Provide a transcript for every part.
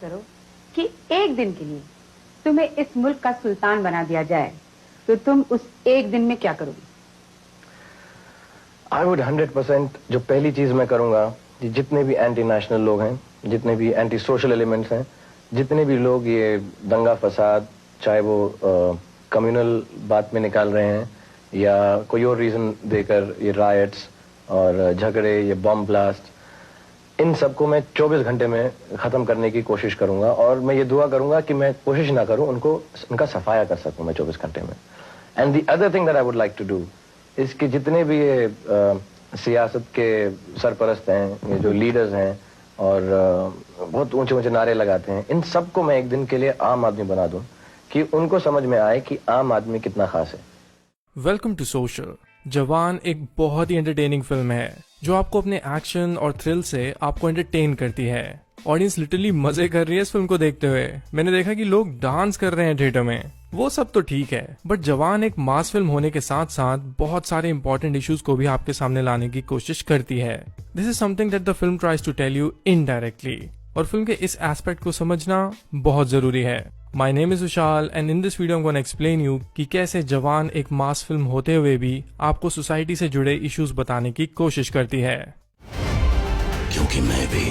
करो कि एक दिन के लिए तुम्हें इस मुल्क का सुल्तान बना दिया जाए तो तुम उस एक दिन में क्या करोगे? आई वुड 100% जो पहली चीज मैं करूंगा, जितने भी एंटी नेशनल लोग हैं, जितने भी एंटी सोशल एलिमेंट्स हैं, जितने भी लोग ये दंगा फसाद, चाहे वो कम्युनल बात में निकाल रहे हैं या कोई और रीजन देकर ये रायट्स और झगड़े, ये बॉम्ब ब्लास्ट, इन सबको मैं 24 घंटे में खत्म करने की कोशिश करूंगा। और मैं ये दुआ करूंगा कि मैं कोशिश ना करूं, उनका सफाया कर सकूं मैं 24 घंटे में। And the other thing that I would like to do is कि जितने भी ये सियासत के सरपरस्त हैं, ये जो लीडर्स हैं और बहुत ऊंचे ऊंचे नारे लगाते हैं, इन सबको मैं एक दिन के लिए आम आदमी बना दूं कि उनको समझ में आए कि आम आदमी कितना खास है। Welcome to social. जवान एक बहुत ही एंटरटेनिंग फिल्म है जो आपको अपने एक्शन और थ्रिल से आपको एंटरटेन करती है। ऑडियंस लिटरली मजे कर रही है इस फिल्म को देखते हुए। मैंने देखा कि लोग डांस कर रहे हैं थिएटर में, वो सब तो ठीक है, बट जवान एक मास फिल्म होने के साथ साथ बहुत सारे इंपॉर्टेंट इश्यूज को भी आपके सामने लाने की कोशिश करती है। This is something that the film tries to tell you indirectly, और फिल्म के इस एस्पेक्ट को समझना बहुत जरूरी है। My name is Vishal and in this video I'm going to explain you कि कैसे जवान एक मास फिल्म होते हुए भी आपको सोसाइटी से जुड़े इश्यूज बताने की कोशिश करती है। क्योंकि मैं भी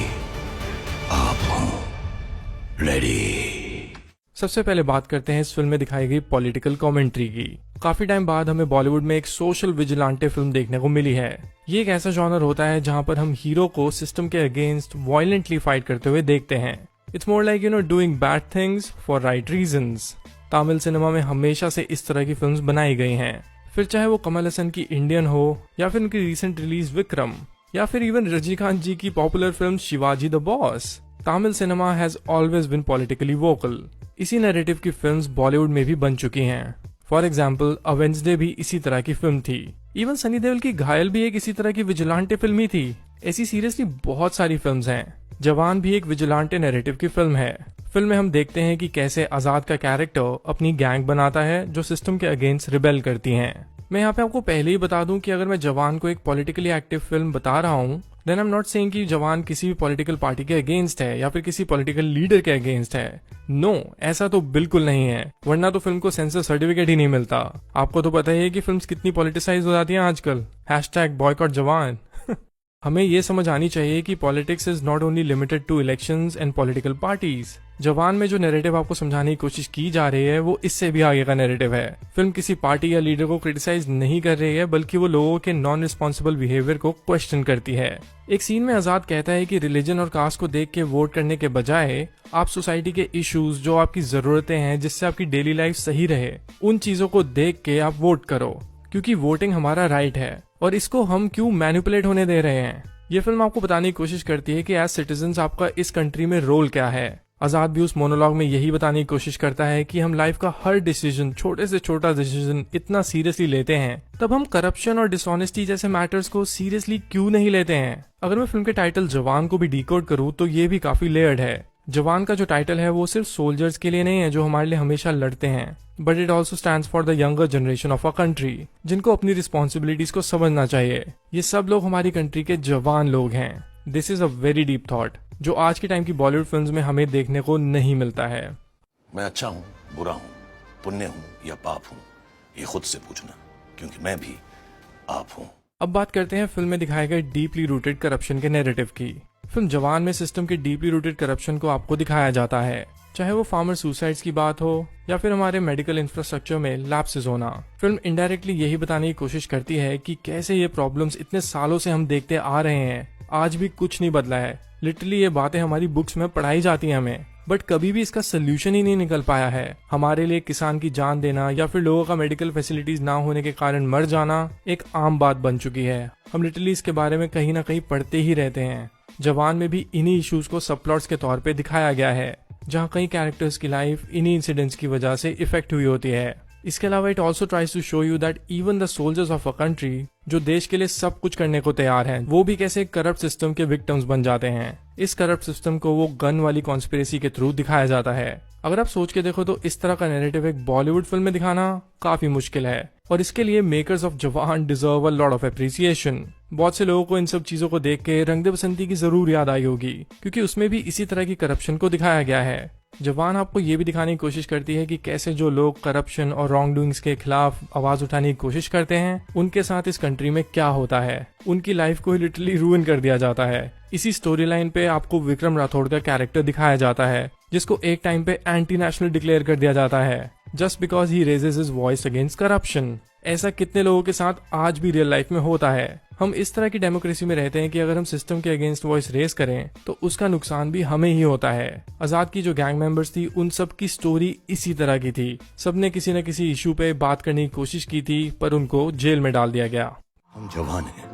आप हूं, रेडी। सबसे पहले बात करते हैं इस फिल्म में दिखाई गई पॉलिटिकल कमेंट्री की। काफी टाइम बाद हमें बॉलीवुड में एक सोशल विजिलेंटे फिल्म देखने को मिली है। ये एक ऐसा जॉनर होता है जहां पर हम हीरो को सिस्टम के अगेंस्ट वायलेंटली फाइट करते हुए देखते हैं। It's more like doing bad things for right reasons। Tamil cinema में हमेशा से इस तरह की फिल्म्स बनाई गई हैं, फिर चाहे वो कमल हसन की इंडियन हो या फिर उनकी रिसेंट रिलीज विक्रम या फिर इवन रजनीकांत जी की popular film Shivaji the boss. Tamil cinema has always been politically vocal. इसी नैरेटिव की फिल्म्स बॉलीवुड में भी बन चुकी हैं। फॉर एग्जाम्पल अ वेडनेसडे भी इसी तरह की फिल्म थी। इवन सनी देओल की घायल भी एक इसी तरह की विजिलेंटे फिल्म ही थी। ऐसी सीरियसली बहुत सारी फिल्म्स हैं। जवान भी एक विजिलेंटे नैरेटिव की फिल्म है। फिल्म में हम देखते हैं कि कैसे आजाद का कैरेक्टर अपनी गैंग बनाता है जो सिस्टम के अगेंस्ट रिबेल करती हैं। मैं यहाँ पे आपको पहले ही बता दूं कि अगर मैं जवान को एक पॉलिटिकली एक्टिव फिल्म बता रहा हूँ, then I am not saying कि जवान किसी भी पॉलिटिकल पार्टी के अगेंस्ट है या फिर किसी पॉलिटिकल लीडर के अगेंस्ट है। नो, ऐसा तो बिल्कुल नहीं है, वरना तो फिल्म को सेंसर सर्टिफिकेट ही नहीं मिलता। आपको तो पता ही है कि फिल्म्स कितनी पॉलिटिसाइज हो जाती हैं आजकल। #बॉयकॉट जवान। हमें ये समझ आनी चाहिए कि politics is not only limited to elections and political parties. Jawan में जो नैरेटिव आपको समझाने की कोशिश की जा रही है वो इससे भी आगे का नैरेटिव है। फिल्म किसी पार्टी या लीडर को क्रिटिसाइज नहीं कर रही है, बल्कि वो लोगों के नॉन रिस्पॉन्सिबल बिहेवियर को क्वेश्चन करती है। एक सीन में आजाद कहता है कि रिलीजन और कास्ट को देख के वोट करने के बजाय आप सोसाइटी के इश्यूज, जो आपकी जरूरतें हैं, जिससे आपकी डेली लाइफ सही रहे, उन चीजों को देख के आप वोट करो, क्योंकि वोटिंग हमारा राइट है और इसको हम क्यों मैनिपुलेट होने दे रहे हैं। ये फिल्म आपको बताने की कोशिश करती है कि एज सिटीजन्स आपका इस कंट्री में रोल क्या है। आजाद भी उस मोनोलॉग में यही बताने की कोशिश करता है कि हम लाइफ का हर डिसीजन, छोटे से छोटा डिसीजन इतना सीरियसली लेते हैं, तब हम करप्शन और डिसऑनेस्टी जैसे मैटर्स को सीरियसली क्यों नहीं लेते हैं। अगर मैं फिल्म के टाइटल जवान को भी डिकोड करूँ तो ये भी काफी लेयर्ड है। जवान का जो टाइटल है वो सिर्फ सोल्जर्स के लिए नहीं है जो हमारे लिए हमेशा लड़ते हैं, but it also stands for the younger generation of a country, जिनको अपनी रिस्पॉन्सिबिलिटीज को समझना चाहिए। ये सब लोग हमारी कंट्री के जवान लोग हैं। This is a very deep thought जो आज के टाइम की बॉलीवुड फिल्म्स में हमें देखने को नहीं मिलता है। मैं अच्छा हूं, बुरा हूं, पुण्य हूं या पाप हूं, ये खुद से पूछना, क्योंकि मैं भी आप हूं। अब बात करते हैं फिल्म में दिखाए गए डीपली रूटेड करप्शन के नैरेटिव की। फिल्म जवान में सिस्टम के डीपली रूटेड करप्शन को आपको दिखाया जाता है, चाहे वो फार्मर सुसाइड्स की बात हो या फिर हमारे मेडिकल इंफ्रास्ट्रक्चर में लैप्सेस होना। फिल्म इनडायरेक्टली यही बताने की कोशिश करती है कि कैसे ये प्रॉब्लम्स इतने सालों से हम देखते आ रहे हैं, आज भी कुछ नहीं बदला है। लिटरली ये बातें हमारी बुक्स में पढ़ाई जाती हैं हमें, बट कभी भी इसका सोल्यूशन ही नहीं निकल पाया है। हमारे लिए किसान की जान देना या फिर लोगों का मेडिकल फैसिलिटीज ना होने के कारण मर जाना एक आम बात बन चुकी है। हम लिटरली इसके बारे में कहीं ना कहीं पढ़ते ही रहते हैं। जवान में भी इन्हीं इश्यूज को सबप्लॉट्स के तौर पे दिखाया गया है, जहाँ कई कैरेक्टर्स की लाइफ इन्हीं इंसिडेंट्स की वजह से इफेक्ट हुई होती है। इसके अलावा it also tries to show you that even the soldiers of a country, जो देश के लिए सब कुछ करने को तैयार हैं, वो भी कैसे करप्ट सिस्टम के विक्टिम्स बन जाते हैं। इस करप्ट सिस्टम को वो गन वाली कॉन्स्पिरेसी के थ्रू दिखाया जाता है। अगर आप सोच के देखो तो इस तरह का नैरेटिव एक बॉलीवुड फिल्म में दिखाना काफी मुश्किल है, और इसके लिए मेकर्स ऑफ जवान deserve a lot of appreciation. बहुत से लोगों को इन सब चीजों को देख के रंग दे बसंती की जरूर याद आई होगी, क्योंकि उसमें भी इसी तरह की करप्शन को दिखाया गया है। जवान आपको ये भी दिखाने की कोशिश करती है कि कैसे जो लोग करप्शन और रॉन्ग डूइंग्स के खिलाफ आवाज उठाने की कोशिश करते हैं, उनके साथ इस कंट्री में क्या होता है। उनकी लाइफ को लिटरली रूइन कर दिया जाता है। इसी स्टोरी लाइन पे आपको विक्रम राठौड़ का कैरेक्टर दिखाया जाता है, जिसको एक टाइम पे एंटी नेशनल डिक्लेयर कर दिया जाता है just because he raises his voice against corruption. ऐसा कितने लोगों के साथ आज भी रियल लाइफ में होता है। हम इस तरह की डेमोक्रेसी में रहते हैं कि अगर हम सिस्टम के अगेंस्ट वॉइस रेज करें तो उसका नुकसान भी हमें ही होता है। आजाद की जो गैंग मेंबर्स थी, उन सब की स्टोरी इसी तरह की थी। सबने किसी न किसी इशू पे बात करने की कोशिश की थी, पर उनको जेल में डाल दिया गया। हम जवान हैं,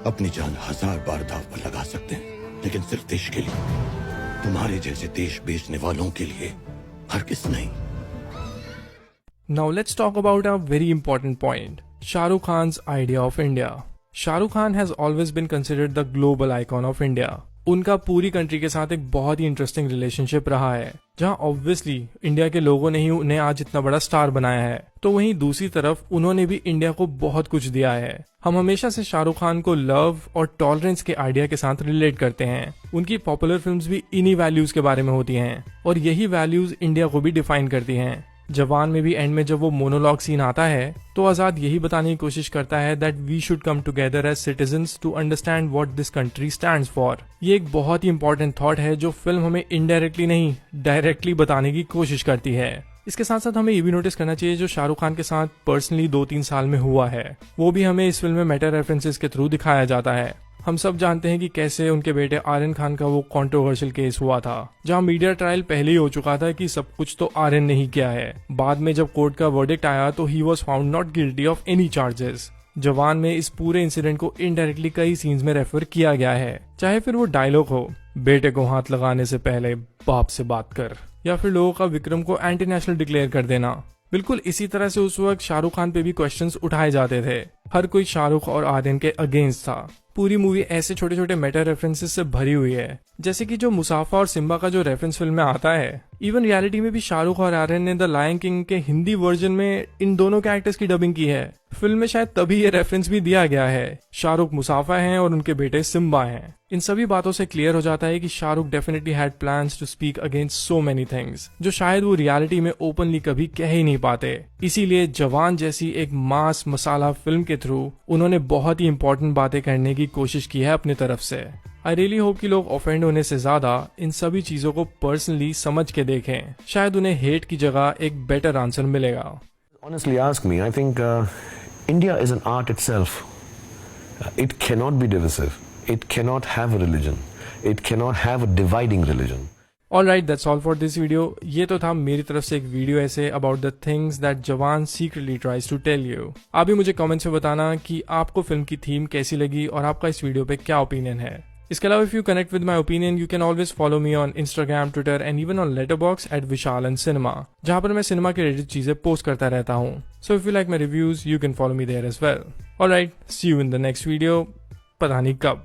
अपनी जान 1000 बार दांव पर लगा सकते हैं, लेकिन सिर्फ देश के लिए। तुम्हारे जैसे देश बेचने वालों के लिए हरगिज़ नहीं। Now let's talk about a very important point. Shah Rukh Khan's idea of India. Shah Rukh Khan has always been considered the global icon of India. उनका पूरी कंट्री के साथ एक बहुत ही इंटरेस्टिंग रिलेशनशिप रहा है, जहां ऑब्वियसली इंडिया के लोगों ने ही उन्हें आज इतना बड़ा स्टार बनाया है, तो वहीं दूसरी तरफ उन्होंने भी इंडिया को बहुत कुछ दिया है। हम हमेशा से शाहरुख खान को लव और टॉलरेंस के आइडिया के साथ रिलेट करते हैं। उनकी पॉपुलर फिल्म्स भी इन्हीं वैल्यूज के बारे में होती हैं, और यही वैल्यूज इंडिया को भी डिफाइन करती हैं। जवान में भी एंड में जब वो मोनोलॉग सीन आता है, तो आजाद यही बताने की कोशिश करता है that we should come together as citizens to understand what this country stands for. ये एक बहुत ही इंपॉर्टेंट थॉट है जो फिल्म हमें इनडायरेक्टली नहीं डायरेक्टली बताने की कोशिश करती है। इसके साथ साथ हमें ये भी नोटिस करना चाहिए जो शाहरुख खान के साथ पर्सनली 2-3 साल में हुआ है, वो भी हमें इस फिल्म में मेटा रेफरेंसेस के थ्रू दिखाया जाता है। हम सब जानते हैं कि कैसे उनके बेटे आर्यन खान का वो कंट्रोवर्शियल केस हुआ था, जहां मीडिया ट्रायल पहले ही हो चुका था कि सब कुछ तो आर्यन ने ही किया है। बाद में जब कोर्ट का वर्डिक्ट आया तो he was found not guilty of any charges. जवान में इस पूरे इंसिडेंट को इनडायरेक्टली कई सीन्स में रेफर किया गया है, चाहे फिर वो डायलॉग हो बेटे को हाथ लगाने से पहले बाप से बात कर, या फिर लोगों का विक्रम को एंटी नेशनल डिक्लेयर कर देना। बिल्कुल इसी तरह से उस वक्त शाहरुख खान पे भी क्वेश्चंस उठाए जाते थे। हर कोई शाहरुख और आर्यन के अगेंस्ट था। पूरी मूवी ऐसे छोटे छोटे मेटा रेफरेंसेस से भरी हुई है, जैसे कि जो मुसाफा और सिम्बा का जो रेफरेंस फिल्म में आता है। इवन रियलिटी में भी शाहरुख और आर्यन ने द लायन किंग के हिंदी वर्जन में इन दोनों के एक्टर्स की डबिंग की है। फिल्म में शायद तभी ये रेफरेंस भी दिया गया है। शाहरुख मुसाफा हैं और उनके बेटे सिम्बा हैं। इन सभी बातों से क्लियर हो जाता है कि Shahrukh definitely had plans to speak against so many things, जो शायद वो रियलिटी में ओपनली कभी कह ही नहीं पाते। इसीलिए जवान जैसी एक मास मसाला फिल्म के थ्रू उन्होंने बहुत ही इंपॉर्टेंट बातें करने की कोशिश की है अपनी तरफ से। आई रियली होप कि लोग ऑफेंड होने से ज्यादा इन सभी चीजों को पर्सनली समझ के देखें। शायद उन्हें हेट की जगह एक बेटर आंसर मिलेगा। Honestly ask me, I think India is an art itself. It cannot be divisive. It cannot have a religion. It cannot have a dividing religion. Alright, that's all for this video. ये तो था मेरी तरफ से एक video ऐसे about the things that जवान secretly tries to tell you. आप भी मुझे कमेंट्स में बताना कि आपको फिल्म की थीम कैसी लगी और आपका इस वीडियो पे क्या ओपिनियन है। इसके अलावा if you connect with my opinion, you can always follow me on Instagram, Twitter and even on Letterboxd at Vishal and Cinema, जहाँ पर मैं सिनेमा के रिलेटेड चीजें पोस्ट करता रहता हूँ। So if you like my reviews, you can follow me there as well. Alright, see you in the next video. पता नहीं कब।